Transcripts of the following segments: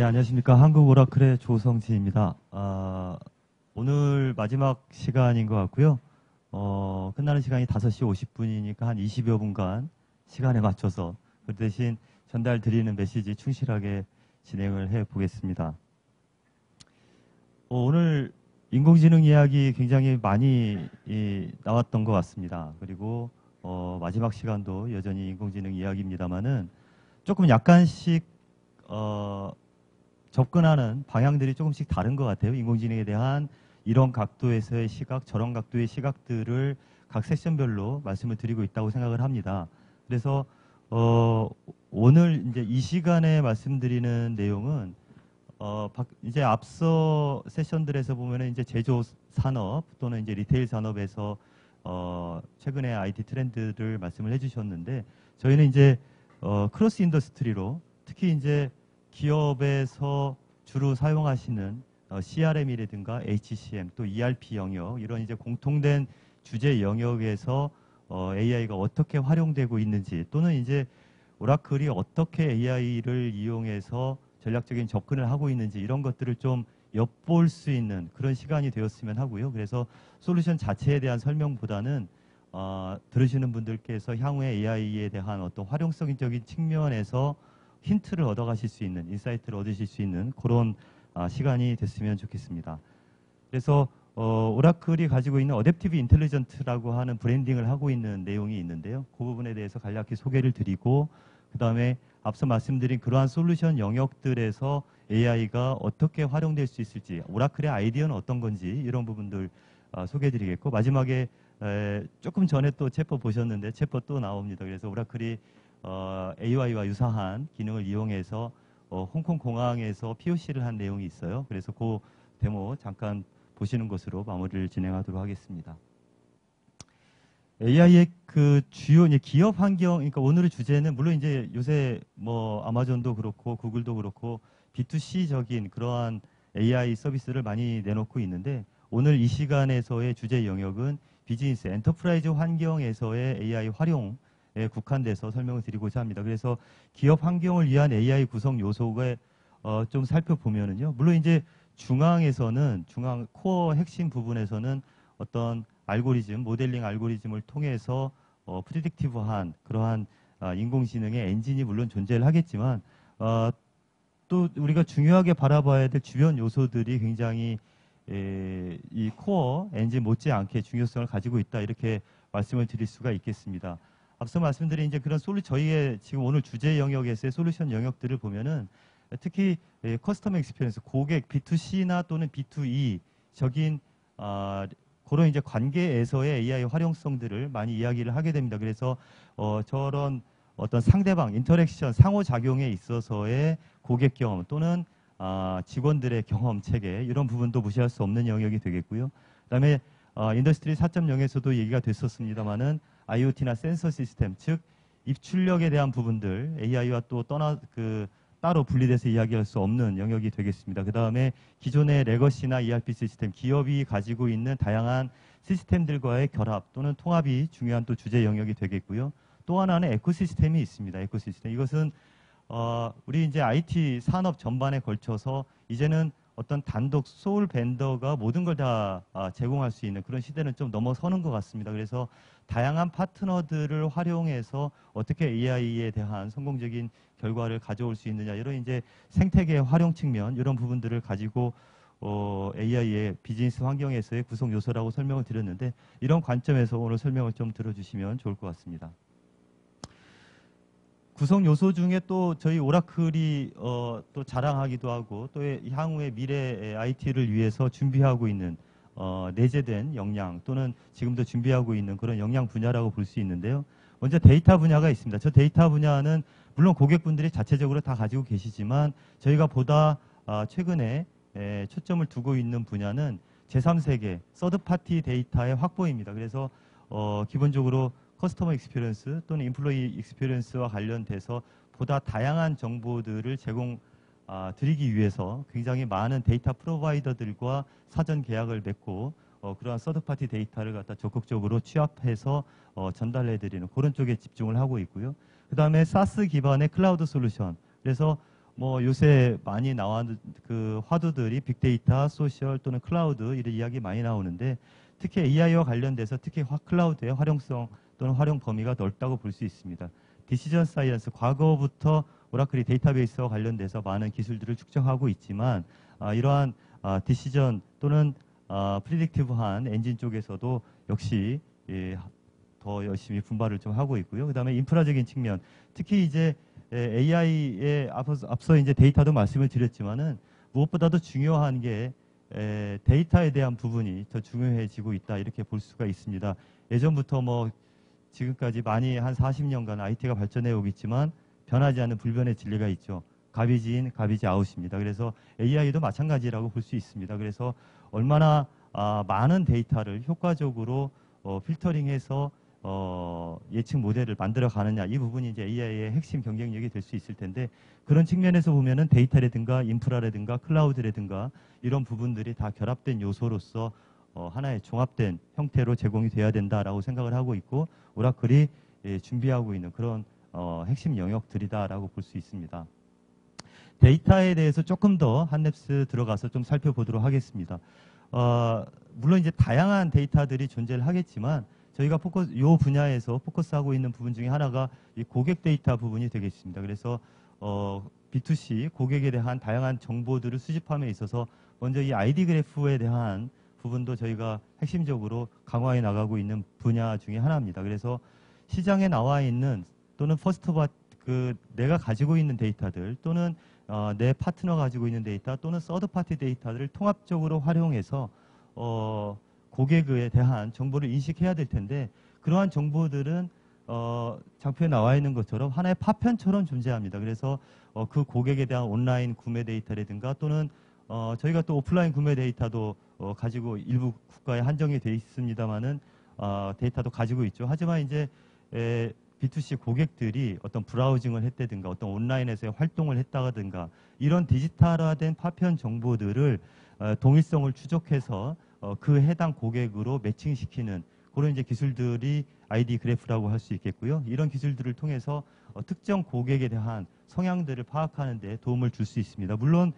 네, 안녕하십니까. 한국 오라클의 조성지입니다. 오늘 마지막 시간인 것 같고요. 끝나는 시간이 5시 50분이니까 한 20여 분간 시간에 맞춰서 그 대신 전달 드리는 메시지 충실하게 진행을 해 보겠습니다. 오늘 인공지능 이야기 굉장히 많이 나왔던 것 같습니다. 그리고 마지막 시간도 여전히 인공지능 이야기입니다만은 조금 약간씩 접근하는 방향들이 조금씩 다른 것 같아요. 인공지능에 대한 이런 각도에서의 시각, 저런 각도의 시각들을 각 세션별로 말씀을 드리고 있다고 생각을 합니다. 그래서 오늘 이제 이 시간에 말씀드리는 내용은 이제 앞서 세션들에서 보면은 이제 제조 산업 또는 이제 리테일 산업에서 최근의 IT 트렌드를 말씀을 해주셨는데 저희는 이제 크로스 인더스트리로 특히 이제 기업에서 주로 사용하시는 CRM이라든가 HCM 또 ERP 영역 이런 이제 공통된 주제 영역에서 AI가 어떻게 활용되고 있는지 또는 이제 오라클이 어떻게 AI를 이용해서 전략적인 접근을 하고 있는지 이런 것들을 좀 엿볼 수 있는 그런 시간이 되었으면 하고요. 그래서 솔루션 자체에 대한 설명보다는 들으시는 분들께서 향후에 AI에 대한 어떤 활용성적인 측면에서 힌트를 얻어가실 수 있는, 인사이트를 얻으실 수 있는 그런 시간이 됐으면 좋겠습니다. 그래서 오라클이 가지고 있는 어댑티브 인텔리전트라고 하는 브랜딩을 하고 있는 내용이 있는데요. 그 부분에 대해서 간략히 소개를 드리고 그 다음에 앞서 말씀드린 그러한 솔루션 영역들에서 AI가 어떻게 활용될 수 있을지, 오라클의 아이디어는 어떤 건지 이런 부분들 소개해드리겠고 마지막에 조금 전에 또 챗봇 보셨는데 챗봇 또 나옵니다. 그래서 오라클이 AI와 유사한 기능을 이용해서 홍콩 공항에서 POC를 한 내용이 있어요. 그래서 그 데모 잠깐 보시는 것으로 마무리를 진행하도록 하겠습니다. AI의 그 주요 기업 환경, 그러니까 오늘의 주제는 물론 이제 요새 뭐 아마존도 그렇고 구글도 그렇고 B2C적인 그러한 AI 서비스를 많이 내놓고 있는데 오늘 이 시간에서의 주제 영역은 비즈니스, 엔터프라이즈 환경에서의 AI 활용에 국한돼서 설명을 드리고자 합니다. 그래서 기업 환경을 위한 AI 구성 요소가 좀 살펴보면은요. 물론 이제 중앙 코어 핵심 부분에서는 어떤 알고리즘, 모델링 알고리즘을 통해서 프리딕티브한 그러한 인공지능의 엔진이 물론 존재를 하겠지만 또 우리가 중요하게 바라봐야 될 주변 요소들이 굉장히 이 코어 엔진 못지않게 중요성을 가지고 있다 이렇게 말씀을 드릴 수가 있겠습니다. 앞서 말씀드린 이제 그런 저희의 지금 오늘 주제 영역에서의 솔루션 영역들을 보면은 특히 커스터머 익스피리언스, 고객 B2C나 또는 B2E적인 그런 이제 관계에서의 AI 활용성들을 많이 이야기를 하게 됩니다. 그래서 저런 어떤 상대방, 인터랙션, 상호작용에 있어서의 고객 경험 또는 직원들의 경험 체계 이런 부분도 무시할 수 없는 영역이 되겠고요. 그다음에 인더스트리 4.0에서도 얘기가 됐었습니다만은 IoT나 센서 시스템, 즉 입출력에 대한 부분들 AI와 또 따로 분리돼서 이야기할 수 없는 영역이 되겠습니다. 그 다음에 기존의 레거시나 ERP 시스템, 기업이 가지고 있는 다양한 시스템들과의 결합 또는 통합이 중요한 또 주제 영역이 되겠고요. 또 하나는 에코시스템이 있습니다. 에코시스템. 이것은 우리 이제 IT 산업 전반에 걸쳐서 이제는 어떤 단독 소울 벤더가 모든 걸 다 제공할 수 있는 그런 시대는 좀 넘어서는 것 같습니다. 그래서 다양한 파트너들을 활용해서 어떻게 AI에 대한 성공적인 결과를 가져올 수 있느냐 이런 이제 생태계 활용 측면 이런 부분들을 가지고 AI의 비즈니스 환경에서의 구성 요소라고 설명을 드렸는데 이런 관점에서 오늘 설명을 좀 들어주시면 좋을 것 같습니다. 구성 요소 중에 또 저희 오라클이 또 자랑하기도 하고 또 향후의 미래 IT를 위해서 준비하고 있는 내재된 역량 또는 지금도 준비하고 있는 그런 역량 분야라고 볼 수 있는데요. 먼저 데이터 분야가 있습니다. 저 데이터 분야는 물론 고객분들이 자체적으로 다 가지고 계시지만 저희가 보다 최근에 초점을 두고 있는 분야는 제3세계 서드파티 데이터의 확보입니다. 그래서 기본적으로 커스터머 익스피리언스 또는 인플로이 익스피리언스와 관련돼서 보다 다양한 정보들을 드리기 위해서 굉장히 많은 데이터 프로바이더들과 사전 계약을 맺고 그러한 서드파티 데이터를 갖다 적극적으로 취합해서 전달해드리는 그런 쪽에 집중을 하고 있고요. 그 다음에 사스 기반의 클라우드 솔루션. 그래서 뭐 요새 많이 나오는 그 화두들이 빅데이터, 소셜 또는 클라우드 이런 이야기 많이 나오는데 특히 AI와 관련돼서 특히 클라우드의 활용성 또는 활용 범위가 넓다고 볼 수 있습니다. 디시전 사이언스, 과거부터 오라클이 데이터베이스와 관련돼서 많은 기술들을 축적하고 있지만 이러한 디시전 또는 프리딕티브한 엔진 쪽에서도 역시 더 열심히 분발을 좀 하고 있고요. 그 다음에 인프라적인 측면, 특히 이제 AI에 앞서 이제 데이터도 말씀을 드렸지만은 무엇보다도 중요한 게 데이터에 대한 부분이 더 중요해지고 있다 이렇게 볼 수가 있습니다. 예전부터 뭐 지금까지 많이 한 40년간 IT가 발전해 오겠지만 변하지 않는 불변의 진리가 있죠. 가비지 인, 가비지 아웃입니다. 그래서 AI도 마찬가지라고 볼 수 있습니다. 그래서 얼마나 많은 데이터를 효과적으로 필터링해서 예측 모델을 만들어 가느냐, 이 부분이 이제 AI의 핵심 경쟁력이 될 수 있을 텐데, 그런 측면에서 보면은 데이터라든가 인프라라든가 클라우드라든가 이런 부분들이 다 결합된 요소로서 하나의 종합된 형태로 제공이 돼야 된다라고 생각을 하고 있고, 오라클이 준비하고 있는 그런 핵심 영역들이다라고 볼 수 있습니다. 데이터에 대해서 조금 더 한랩스 들어가서 좀 살펴보도록 하겠습니다. 물론 이제 다양한 데이터들이 존재를 하겠지만 저희가 요 분야에서 포커스하고 있는 부분 중에 하나가 이 고객 데이터 부분이 되겠습니다. 그래서 B2C 고객에 대한 다양한 정보들을 수집함에 있어서 먼저 이 ID 그래프에 대한 부분도 저희가 핵심적으로 강화해 나가고 있는 분야 중에 하나입니다. 그래서 시장에 나와 있는 또는 내가 가지고 있는 데이터들 또는 내 파트너가 가지고 있는 데이터 또는 서드파티 데이터들을 통합적으로 활용해서 고객에 대한 정보를 인식해야 될 텐데, 그러한 정보들은 장표에 나와 있는 것처럼 하나의 파편처럼 존재합니다. 그래서 그 고객에 대한 온라인 구매 데이터라든가 또는 저희가 또 오프라인 구매 데이터도 가지고 일부 국가에 한정이 되어 있습니다만은 데이터도 가지고 있죠. 하지만 이제 B2C 고객들이 어떤 브라우징을 했다든가 어떤 온라인에서의 활동을 했다든가 이런 디지털화된 파편 정보들을 동일성을 추적해서 그 해당 고객으로 매칭시키는 그런 이제 기술들이 ID 그래프라고 할 수 있겠고요. 이런 기술들을 통해서 특정 고객에 대한 성향들을 파악하는 데 도움을 줄 수 있습니다. 물론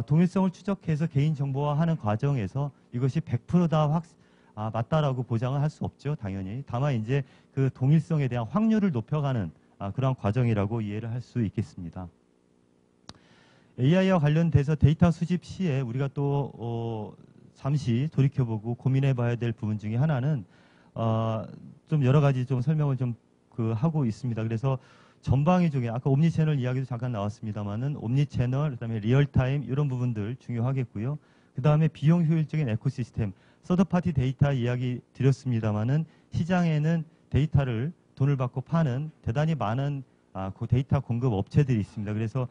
동일성을 추적해서 개인 정보화하는 과정에서 이것이 100%다 맞다라고 보장을 할 수 없죠, 당연히. 다만 이제 그 동일성에 대한 확률을 높여가는 그런 과정이라고 이해를 할 수 있겠습니다. AI와 관련돼서 데이터 수집 시에 우리가 또 잠시 돌이켜보고 고민해봐야 될 부분 중에 하나는 좀 여러 가지 좀 설명을 좀 하고 있습니다. 그래서 전방위 중에 아까 옴니 채널 이야기도 잠깐 나왔습니다만은 옴니 채널, 그다음에 리얼타임 이런 부분들 중요하겠고요. 그 다음에 비용 효율적인 에코시스템, 서드파티 데이터 이야기 드렸습니다만은 시장에는 데이터를 돈을 받고 파는 대단히 많은 그 데이터 공급 업체들이 있습니다. 그래서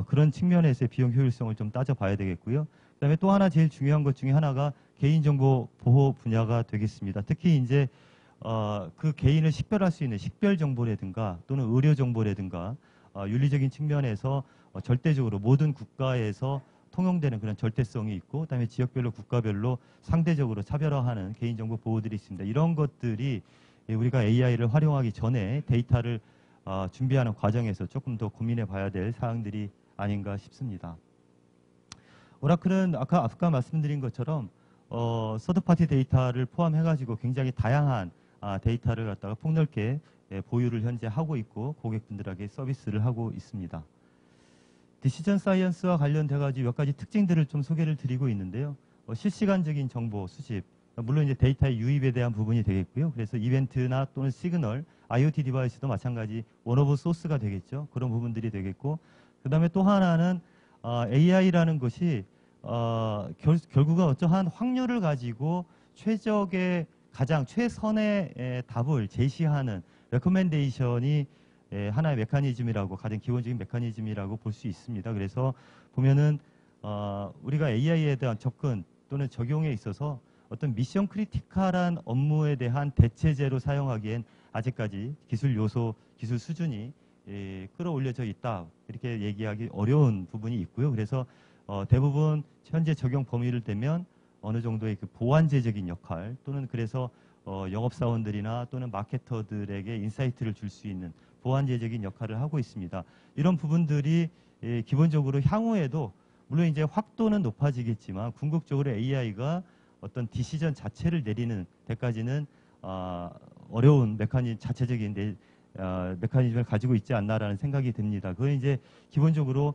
그런 측면에서의 비용 효율성을 좀 따져봐야 되겠고요. 그다음에 또 하나 제일 중요한 것 중에 하나가 개인정보 보호 분야가 되겠습니다. 특히 이제 그 개인을 식별할 수 있는 식별 정보라든가 또는 의료 정보라든가 윤리적인 측면에서 절대적으로 모든 국가에서 통용되는 그런 절대성이 있고, 그다음에 지역별로 국가별로 상대적으로 차별화하는 개인정보 보호들이 있습니다. 이런 것들이 우리가 AI를 활용하기 전에 데이터를 준비하는 과정에서 조금 더 고민해 봐야 될 사항들이 아닌가 싶습니다. 오라클은 아까 말씀드린 것처럼 서드파티 데이터를 포함해가지고 굉장히 다양한 데이터를 갖다가 폭넓게 보유를 현재 하고 있고 고객분들에게 서비스를 하고 있습니다. 디시전 사이언스와 관련돼가지고 몇 가지 특징들을 좀 소개를 드리고 있는데요. 실시간적인 정보 수집, 물론 이제 데이터의 유입에 대한 부분이 되겠고요. 그래서 이벤트나 또는 시그널, IoT 디바이스도 마찬가지 원 오브 소스가 되겠죠. 그런 부분들이 되겠고, 그 다음에 또 하나는 AI라는 것이 결국은 어떠한 확률을 가지고 최적의 가장 최선의 답을 제시하는 레코멘데이션이 하나의 메커니즘이라고, 가장 기본적인 메커니즘이라고 볼 수 있습니다. 그래서 보면은 우리가 AI에 대한 접근 또는 적용에 있어서 어떤 미션 크리티컬한 업무에 대한 대체제로 사용하기엔 아직까지 기술 요소, 기술 수준이 끌어올려져 있다, 이렇게 얘기하기 어려운 부분이 있고요. 그래서 대부분 현재 적용 범위를 대면 어느 정도의 그 보완제적인 역할 또는 그래서 영업사원들이나 또는 마케터들에게 인사이트를 줄 수 있는 보완제적인 역할을 하고 있습니다. 이런 부분들이 기본적으로 향후에도 물론 이제 확도는 높아지겠지만 궁극적으로 AI가 어떤 디시전 자체를 내리는 데까지는 어려운 자체적인 메커니즘을 가지고 있지 않나라는 생각이 듭니다. 그건 이제 기본적으로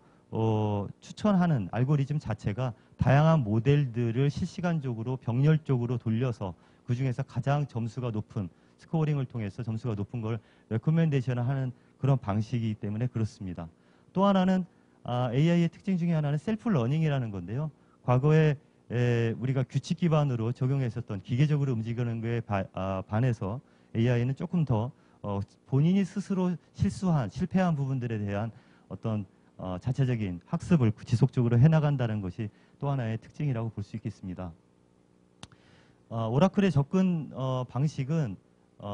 추천하는 알고리즘 자체가 다양한 모델들을 실시간적으로 병렬적으로 돌려서 그 중에서 가장 점수가 높은 스코어링을 통해서 점수가 높은 걸 레코멘데이션을 하는 그런 방식이기 때문에 그렇습니다. 또 하나는 AI의 특징 중에 하나는 셀프 러닝이라는 건데요. 과거에 우리가 규칙 기반으로 적용했었던 기계적으로 움직이는 거에 반해서 AI는 조금 더 본인이 스스로 실패한 부분들에 대한 어떤 자체적인 학습을 지속적으로 해나간다는 것이 또 하나의 특징이라고 볼 수 있겠습니다. 오라클의 접근 방식은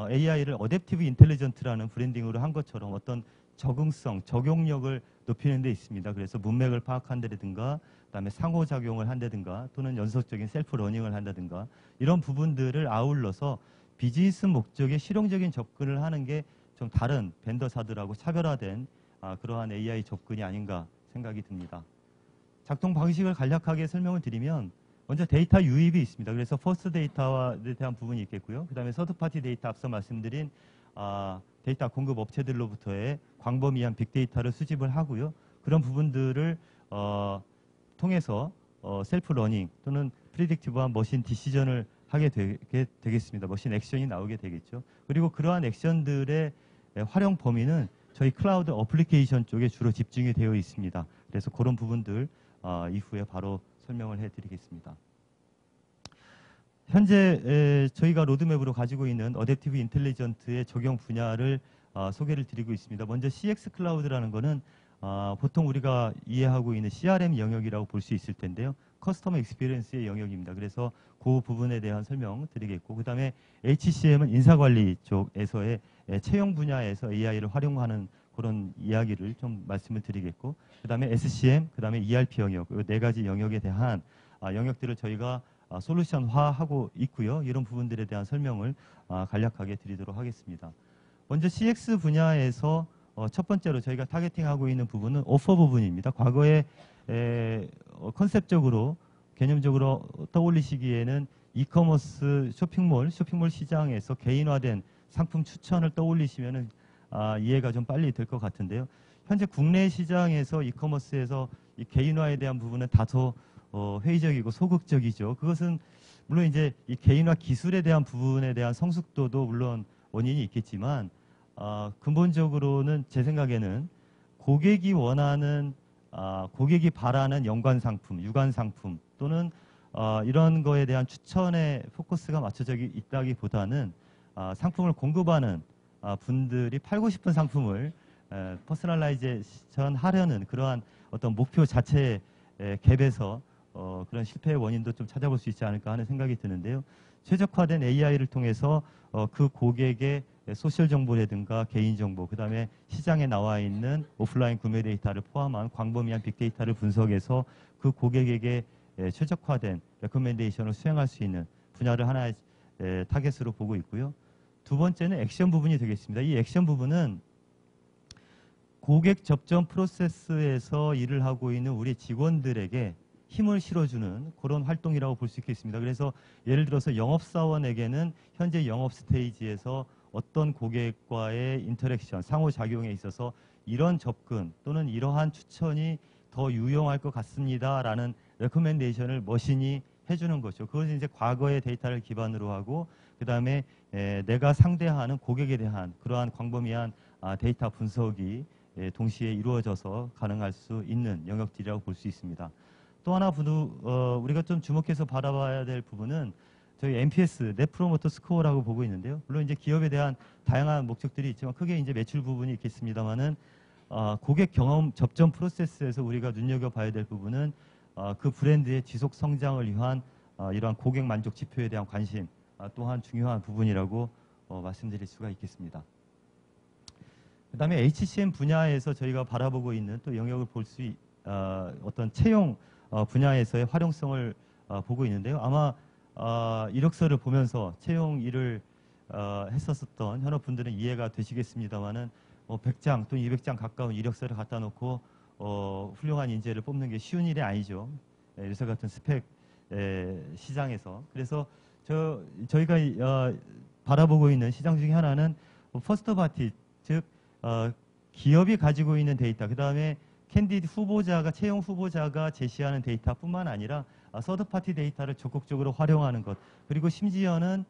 AI를 어댑티브 인텔리전트라는 브랜딩으로 한 것처럼 어떤 적응성, 적용력을 높이는 데 있습니다. 그래서 문맥을 파악한 데라든가 그다음에 상호작용을 한다든가 또는 연속적인 셀프 러닝을 한다든가 이런 부분들을 아울러서 비즈니스 목적의 실용적인 접근을 하는 게 좀 다른 벤더사들하고 차별화된 그러한 AI 접근이 아닌가 생각이 듭니다. 작동 방식을 간략하게 설명을 드리면 먼저 데이터 유입이 있습니다. 그래서 퍼스트 데이터에 대한 부분이 있겠고요. 그 다음에 서드파티 데이터 앞서 말씀드린 데이터 공급 업체들로부터의 광범위한 빅데이터를 수집을 하고요. 그런 부분들을 통해서 셀프 러닝 또는 프리딕티브한 머신 디시전을 하게 되겠습니다. 머신 액션이 나오게 되겠죠. 그리고 그러한 액션들의 활용 범위는 저희 클라우드 어플리케이션 쪽에 주로 집중이 되어 있습니다. 그래서 그런 부분들 이후에 바로 설명을 해드리겠습니다. 현재 저희가 로드맵으로 가지고 있는 어댑티브 인텔리전트의 적용 분야를 소개를 드리고 있습니다. 먼저 CX 클라우드라는 것은 보통 우리가 이해하고 있는 CRM 영역이라고 볼 수 있을 텐데요. 커스터머 익스피리언스의 영역입니다. 그래서 그 부분에 대한 설명 드리겠고 그 다음에 HCM은 인사관리 쪽에서의 채용 분야에서 AI를 활용하는 그런 이야기를 좀 말씀을 드리겠고 그 다음에 SCM, 그 다음에 ERP 영역, 이 네 가지 영역에 대한 영역들을 저희가 솔루션화하고 있고요. 이런 부분들에 대한 설명을 간략하게 드리도록 하겠습니다. 먼저 CX 분야에서 첫 번째로 저희가 타겟팅하고 있는 부분은 오퍼 부분입니다. 과거에 컨셉적으로 개념적으로 떠올리시기에는 이커머스 쇼핑몰 시장에서 개인화된 상품 추천을 떠올리시면 이해가 좀 빨리 될 것 같은데요. 현재 국내 시장에서 이커머스에서 이 개인화에 대한 부분은 다소 회의적이고 소극적이죠. 그것은 물론 이제 이 개인화 기술에 대한 부분에 대한 성숙도도 물론 원인이 있겠지만 근본적으로는 제 생각에는 고객이 원하는 고객이 바라는 연관 상품, 유관 상품 또는 이런 거에 대한 추천에 포커스가 맞춰져 있다기보다는 상품을 공급하는 분들이 팔고 싶은 상품을 퍼스널라이제이션 하려는 그러한 어떤 목표 자체의 갭에서 그런 실패의 원인도 좀 찾아볼 수 있지 않을까 하는 생각이 드는데요. 최적화된 AI를 통해서 그 고객의 소셜 정보라든가 개인 정보, 그 다음에 시장에 나와 있는 오프라인 구매 데이터를 포함한 광범위한 빅데이터를 분석해서 그 고객에게 최적화된 레코멘데이션을 수행할 수 있는 분야를 하나의 타겟으로 보고 있고요. 두 번째는 액션 부분이 되겠습니다. 이 액션 부분은 고객 접점 프로세스에서 일을 하고 있는 우리 직원들에게 힘을 실어주는 그런 활동이라고 볼 수 있겠습니다. 그래서 예를 들어서 영업사원에게는 현재 영업 스테이지에서 어떤 고객과의 인터랙션, 상호작용에 있어서 이런 접근 또는 이러한 추천이 더 유용할 것 같습니다라는 레코멘데이션을 머신이 해주는 거죠. 그것은 이제 과거의 데이터를 기반으로 하고 그 다음에 내가 상대하는 고객에 대한 그러한 광범위한 데이터 분석이 동시에 이루어져서 가능할 수 있는 영역들이라고 볼 수 있습니다. 또 하나 우리가 좀 주목해서 바라봐야 될 부분은 저희 NPS, 넷 프로모터 스코어라고 보고 있는데요. 물론 이제 기업에 대한 다양한 목적들이 있지만 크게 이제 매출 부분이 있겠습니다만은 고객 경험 접점 프로세스에서 우리가 눈여겨봐야 될 부분은 그 브랜드의 지속 성장을 위한 이러한 고객 만족 지표에 대한 관심 또한 중요한 부분이라고 말씀드릴 수가 있겠습니다. 그 다음에 HCM 분야에서 저희가 바라보고 있는 또 영역을 볼 수 어떤 채용 분야에서의 활용성을 보고 있는데요. 아마 이력서를 보면서 채용 일을 했었던 현업분들은 이해가 되시겠습니다만은 100장 또는 200장 가까운 이력서를 갖다 놓고 훌륭한 인재를 뽑는 게 쉬운 일이 아니죠. 요새 같은 스펙 시장에서. 그래서 저희가 바라보고 있는 시장 중에 하나는 퍼스트 파티, 즉 기업이 가지고 있는 데이터, 그 다음에 캔디드 후보자가, 채용 후보자가 제시하는 데이터뿐만 아니라 서드 파티 데이터를 적극적으로 활용하는 것, 그리고 심지어는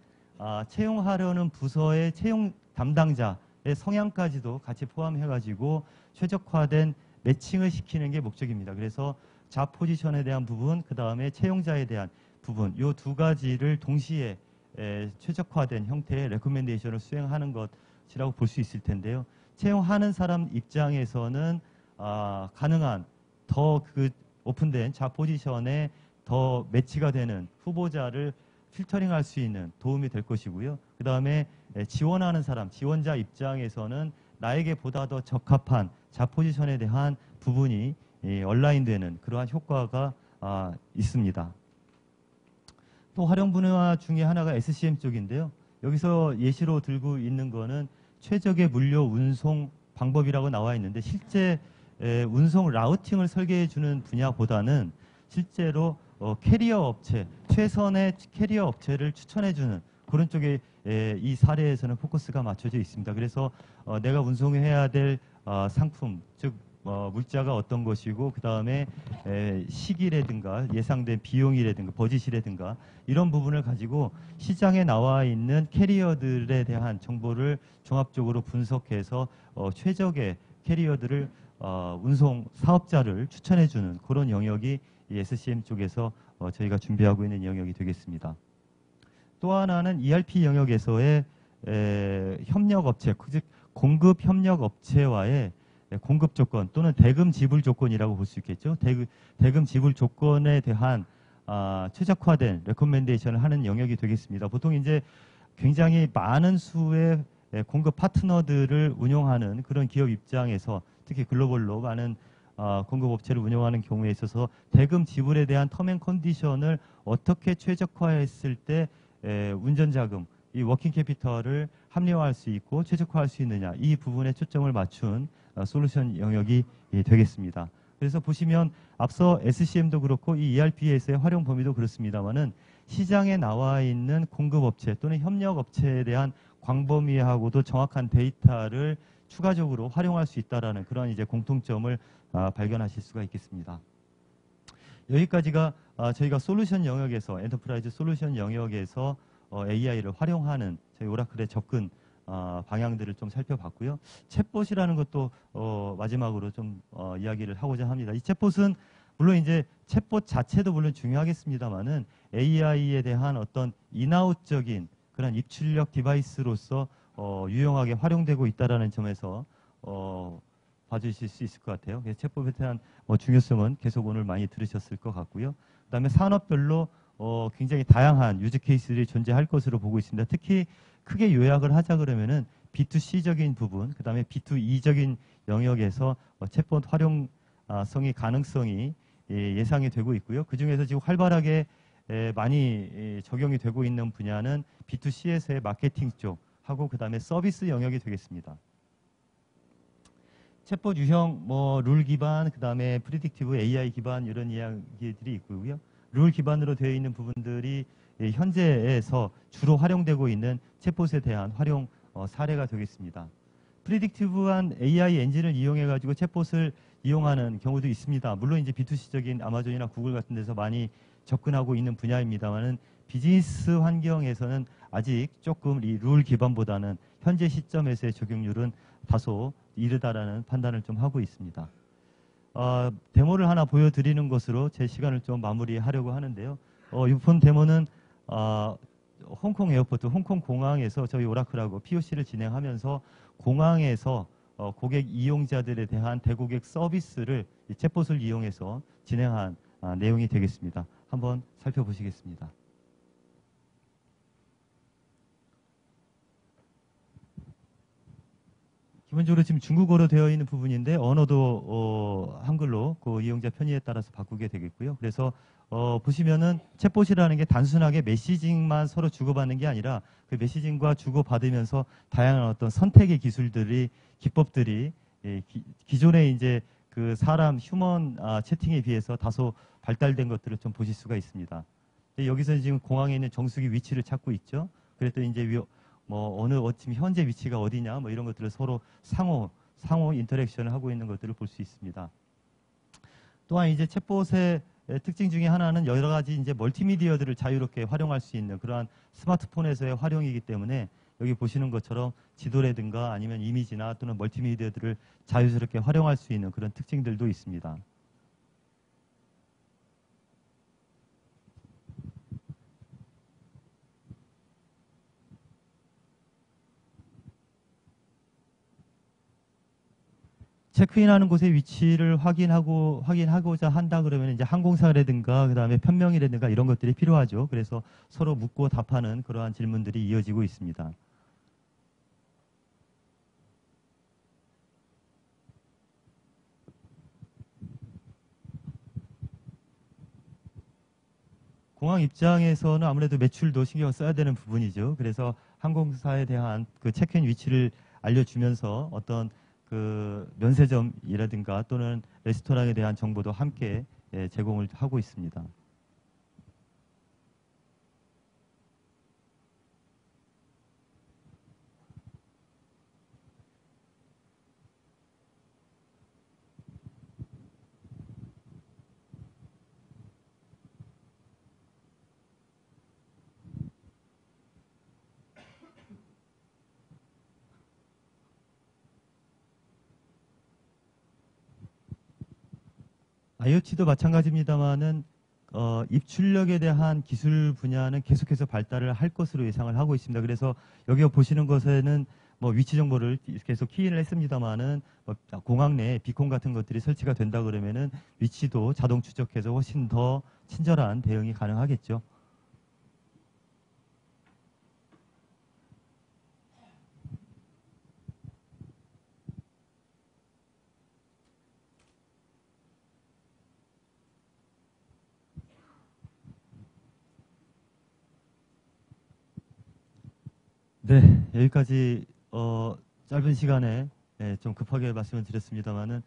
채용하려는 부서의 채용 담당자의 성향까지도 같이 포함해가지고 최적화된 매칭을 시키는 게 목적입니다. 그래서 잡 포지션에 대한 부분, 그 다음에 채용자에 대한 부분, 이 두 가지를 동시에 최적화된 형태의 레코멘데이션을 수행하는 것이라고 볼 수 있을 텐데요. 채용하는 사람 입장에서는 가능한 더 그 오픈된 잡 포지션에 더 매치가 되는 후보자를 필터링할 수 있는 도움이 될 것이고요. 그 다음에 지원하는 사람, 지원자 입장에서는 나에게 보다 더 적합한 잡 포지션에 대한 부분이 얼라인되는 그러한 효과가 있습니다. 또 활용 분야 중에 하나가 SCM 쪽인데요. 여기서 예시로 들고 있는 거는 최적의 물류 운송 방법이라고 나와 있는데, 실제 운송 라우팅을 설계해 주는 분야보다는 실제로 캐리어 업체, 최선의 캐리어 업체를 추천해 주는 그런 쪽에 이 사례에서는 포커스가 맞춰져 있습니다. 그래서 내가 운송해야 될 상품, 즉 물자가 어떤 것이고, 그 다음에 시기라든가 예상된 비용이라든가 버짓이라든가 이런 부분을 가지고 시장에 나와 있는 캐리어들에 대한 정보를 종합적으로 분석해서 최적의 캐리어들을 운송 사업자를 추천해주는 그런 영역이 이 SCM 쪽에서 저희가 준비하고 있는 영역이 되겠습니다. 또 하나는 ERP 영역에서의 협력업체, 즉 공급 협력업체와의 공급 조건 또는 대금 지불 조건이라고 볼 수 있겠죠. 대금 지불 조건에 대한 최적화된 레코멘데이션을 하는 영역이 되겠습니다. 보통 이제 굉장히 많은 수의 공급 파트너들을 운영하는 그런 기업 입장에서, 특히 글로벌로 많은 공급업체를 운영하는 경우에 있어서 대금 지불에 대한 텀앤 컨디션을 어떻게 최적화했을 때 운전자금, 이 워킹 캐피털을 합리화할 수 있고 최적화할 수 있느냐, 이 부분에 초점을 맞춘 솔루션 영역이 되겠습니다. 그래서 보시면 앞서 SCM도 그렇고 이 ERP에서의 활용 범위도 그렇습니다만은 시장에 나와 있는 공급업체 또는 협력업체에 대한 광범위하고도 정확한 데이터를 추가적으로 활용할 수 있다라는 그런 이제 공통점을 발견하실 수가 있겠습니다. 여기까지가 저희가 솔루션 영역에서, 엔터프라이즈 솔루션 영역에서 AI를 활용하는 저희 오라클의 접근 방향들을 좀 살펴봤고요. 챗봇이라는 것도 마지막으로 좀 이야기를 하고자 합니다. 이 챗봇은 물론 이제 챗봇 자체도 물론 중요하겠습니다만은 AI에 대한 어떤 인아웃적인 그런 입출력 디바이스로서 유용하게 활용되고 있다라는 점에서 봐주실 수 있을 것 같아요. 그래서 챗봇에 대한 중요성은 계속 오늘 많이 들으셨을 것 같고요. 그다음에 산업별로 굉장히 다양한 유즈 케이스들이 존재할 것으로 보고 있습니다. 특히 크게 요약을 하자 그러면은 B2C적인 부분, 그 다음에 B2E적인 영역에서 챗봇 활용성이 가능성이 예상이 되고 있고요. 그 중에서 지금 활발하게 많이 적용이 되고 있는 분야는 B2C에서의 마케팅 쪽하고 그 다음에 서비스 영역이 되겠습니다. 챗봇 유형, 룰 기반, 그 다음에 프리딕티브 AI 기반 이런 이야기들이 있고요. 룰 기반으로 되어 있는 부분들이 현재에서 주로 활용되고 있는 챗봇에 대한 활용 사례가 되겠습니다. 프리딕티브한 AI 엔진을 이용해가지고 챗봇을 이용하는 경우도 있습니다. 물론 이제 B2C적인 아마존이나 구글 같은 데서 많이 접근하고 있는 분야입니다만은 비즈니스 환경에서는 아직 조금 이 룰 기반보다는 현재 시점에서의 적용률은 다소 이르다라는 판단을 좀 하고 있습니다. 데모를 하나 보여드리는 것으로 제 시간을 좀 마무리하려고 하는데요. 이번 데모는 홍콩 에어포트, 홍콩 공항에서 저희 오라클하고 POC를 진행하면서 공항에서 고객 이용자들에 대한 대고객 서비스를 이 챗봇을 이용해서 진행한 내용이 되겠습니다. 한번 살펴보시겠습니다. 기본적으로 지금 중국어로 되어 있는 부분인데 언어도 한글로 그 이용자 편의에 따라서 바꾸게 되겠고요. 그래서 보시면은 챗봇이라는 게 단순하게 메시징만 서로 주고받는 게 아니라 그 메시징과 주고받으면서 다양한 어떤 선택의 기술들이, 기법들이 기존에 이제 그 사람 휴먼 채팅에 비해서 다소 발달된 것들을 좀 보실 수가 있습니다. 여기서는 지금 공항에 있는 정수기 위치를 찾고 있죠. 그랬더니 이제 지금 현재 위치가 어디냐 뭐 이런 것들을 서로 상호 인터랙션을 하고 있는 것들을 볼 수 있습니다. 또한 이제 챗봇의 특징 중에 하나는 여러 가지 이제 멀티미디어들을 자유롭게 활용할 수 있는 그러한 스마트폰에서의 활용이기 때문에 여기 보시는 것처럼 지도라든가 아니면 이미지나 또는 멀티미디어들을 자유스럽게 활용할 수 있는 그런 특징들도 있습니다. 체크인하는 곳의 위치를 확인하고자 한다 그러면 이제 항공사라든가 그다음에 편명이라든가 이런 것들이 필요하죠. 그래서 서로 묻고 답하는 그러한 질문들이 이어지고 있습니다. 공항 입장에서는 아무래도 매출도 신경을 써야 되는 부분이죠. 그래서 항공사에 대한 그 체크인 위치를 알려주면서 어떤 그 면세점이라든가 또는 레스토랑에 대한 정보도 함께 제공을 하고 있습니다. IoT도 마찬가지입니다만은 입출력에 대한 기술 분야는 계속해서 발달을 할 것으로 예상을 하고 있습니다. 그래서 여기 보시는 것에는 뭐 위치 정보를 계속 키인을 했습니다만은 공항 내에 비콘 같은 것들이 설치가 된다 그러면은 위치도 자동 추적해서 훨씬 더 친절한 대응이 가능하겠죠. 네, 여기까지 짧은 시간에 좀 급하게 말씀을 드렸습니다만은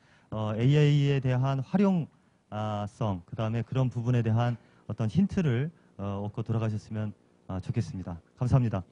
AI에 대한 활용성, 그다음에 그런 부분에 대한 어떤 힌트를 얻고 돌아가셨으면 좋겠습니다. 감사합니다.